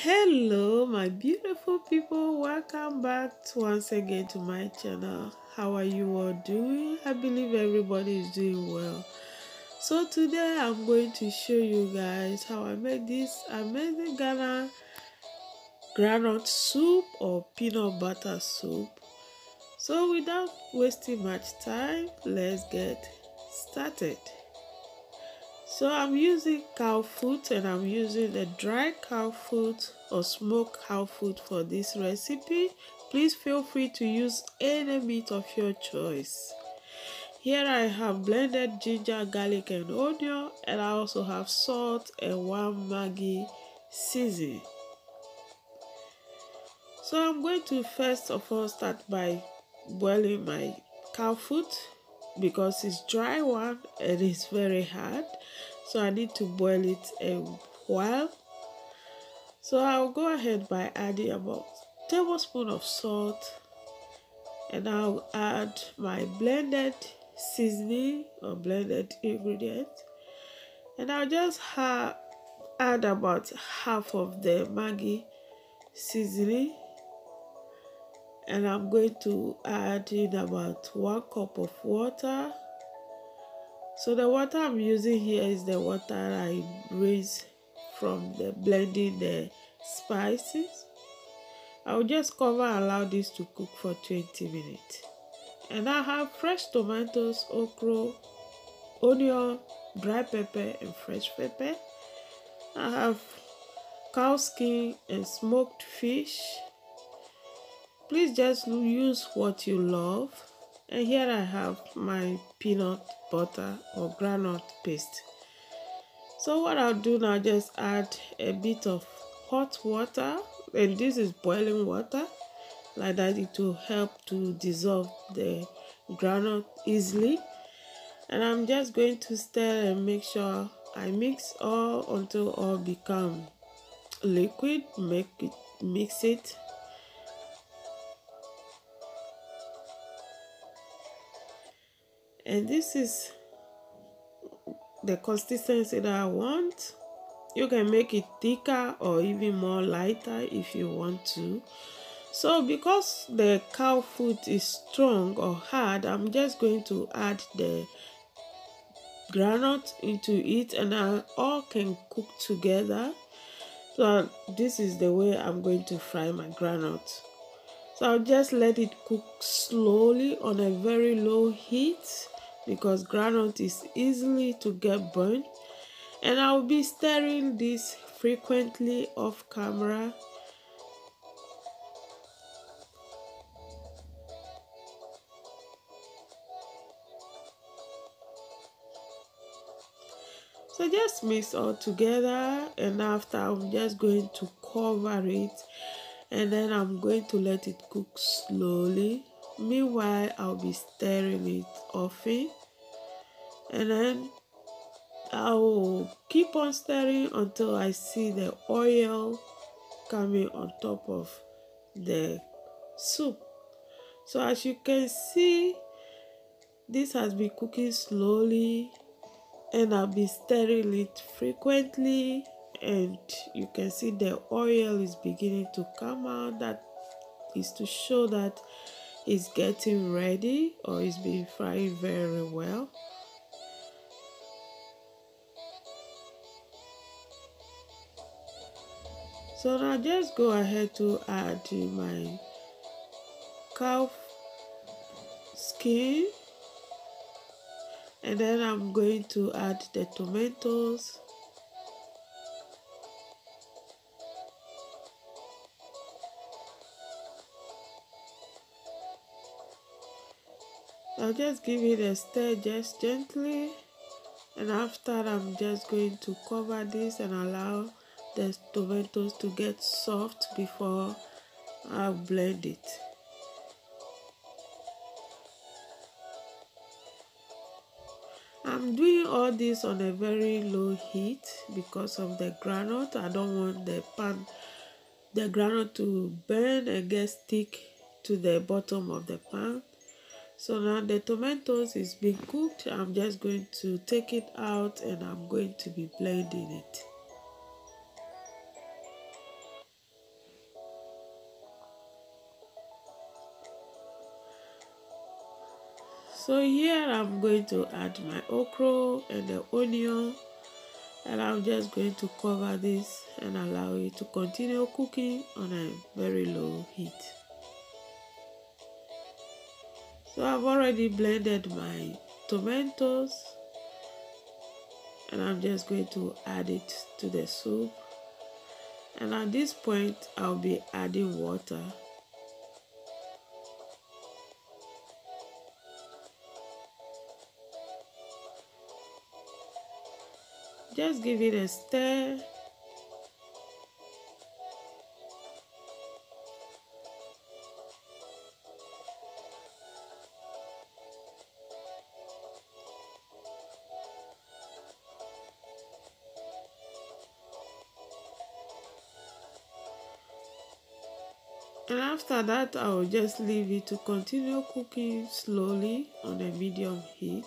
Hello, my beautiful people. Welcome back once again to my channel. How are you all doing? I believe everybody is doing well. So today I'm going to show you guys how I made this amazing Ghana groundnut soup or peanut butter soup. So without wasting much time, let's get started. So I'm using cow foot, and I'm using the dry cow foot or smoked cow foot for this recipe. Please feel free to use any meat of your choice. Here I have blended ginger, garlic and onion, and I also have salt and 1 Maggi seasoning. So I'm going to first of all start by boiling my cow foot because it's dry one and it's very hard, so I need to boil it a while. So I'll go ahead by adding about a tablespoon of salt, and I'll add my blended seasoning or blended ingredient, and I'll just add about half of the Maggi seasoning, and I'm going to add in about 1 cup of water. So the water I'm using here is the water I raised from the blending the spices. I'll just cover and allow this to cook for 20 minutes. And I have fresh tomatoes, okra, onion, dry pepper and fresh pepper. I have cow skin and smoked fish. Please just use what you love. And here I have my peanut butter or groundnut paste. So what I'll do now, just add a bit of hot water, and this is boiling water, like that it will help to dissolve the groundnut easily. And I'm just going to stir and make sure I mix all until all become liquid. Mix it. And this is the consistency that I want. You can make it thicker or even more lighter if you want to. So because the cow foot is strong or hard, I'm just going to add the groundnut into it, and all can cook together. So this is the way I'm going to fry my groundnut. So I'll just let it cook slowly on a very low heat because groundnut is easily to get burnt. And I'll be stirring this frequently off camera. So just mix all together, and after I'm just going to cover it, and then I'm going to let it cook slowly. Meanwhile, I'll be stirring it often, and then I will keep on stirring until I see the oil coming on top of the soup. So as you can see, this has been cooking slowly, and I'll be stirring it frequently, and you can see the oil is beginning to come out. That is to show that it's getting ready or it's been frying very well. So now just go ahead to add my cow skin, and then I'm going to add the tomatoes. I'll just give it a stir just gently, and after I'm just going to cover this and allow the tomatoes to get soft before I blend it. I'm doing all this on a very low heat because of the groundnut. I don't want the groundnut to burn and get stick to the bottom of the pan. So now the tomatoes is being cooked. I'm just going to take it out, and I'm going to be blending it. So here I'm going to add my okra and the onion, and I'm just going to cover this and allow it to continue cooking on a very low heat. So I've already blended my tomatoes, and I'm just going to add it to the soup. And at this point I'll be adding water. Just give it a stir. And after that, I will just leave it to continue cooking slowly on a medium heat.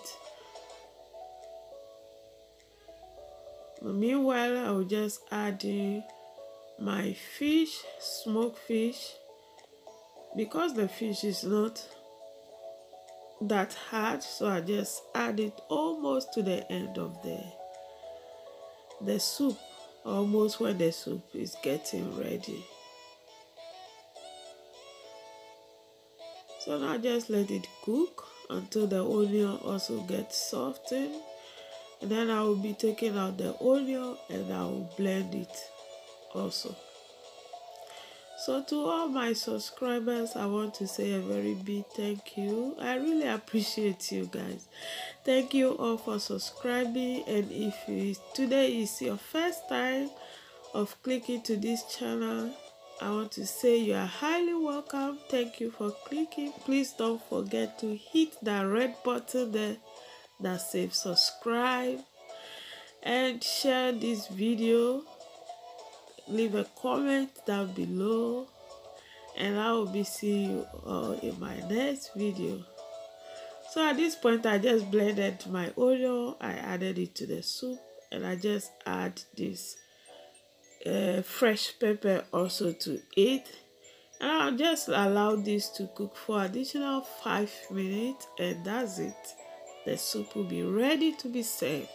But meanwhile, I will just add in my fish, smoked fish. Because the fish is not that hard, so I just add it almost to the end of the soup, almost when the soup is getting ready. So now just let it cook until the onion also gets softened. And then I will be taking out the onion and I will blend it also. So to all my subscribers, I want to say a very big thank you. I really appreciate you guys. Thank you all for subscribing. And if today is your first time of clicking to this channel, I want to say you are highly welcome. Thank you for clicking. Please don't forget to hit that red button there that says subscribe, and share this video. Leave a comment down below, and I will be seeing you all in my next video. So at this point, I just blended my onion, I added it to the soup, and I just add this fresh pepper also to it, and I'll just allow this to cook for additional 5 minutes, and that's it. The soup will be ready to be served.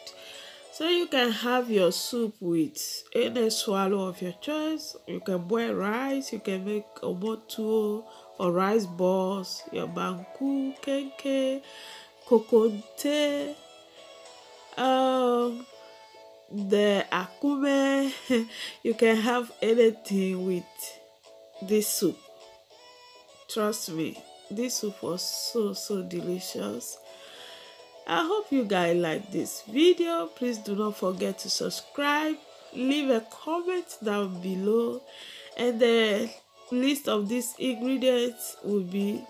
So you can have your soup with any swallow of your choice. You can boil rice, you can make omotuo or rice balls, your banku, kenke, kokonte, the akume. You can have anything with this soup. Trust me, this soup was so delicious. I hope you guys like this video. Please do not forget to subscribe, leave a comment down below, and the list of these ingredients will be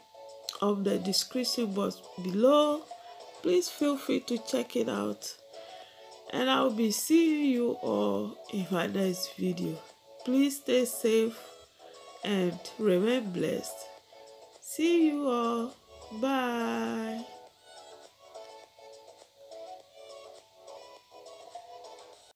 on the description box below. Please feel free to check it out, and I'll be seeing you all in my next video. Please stay safe and remain blessed. See you all. Bye.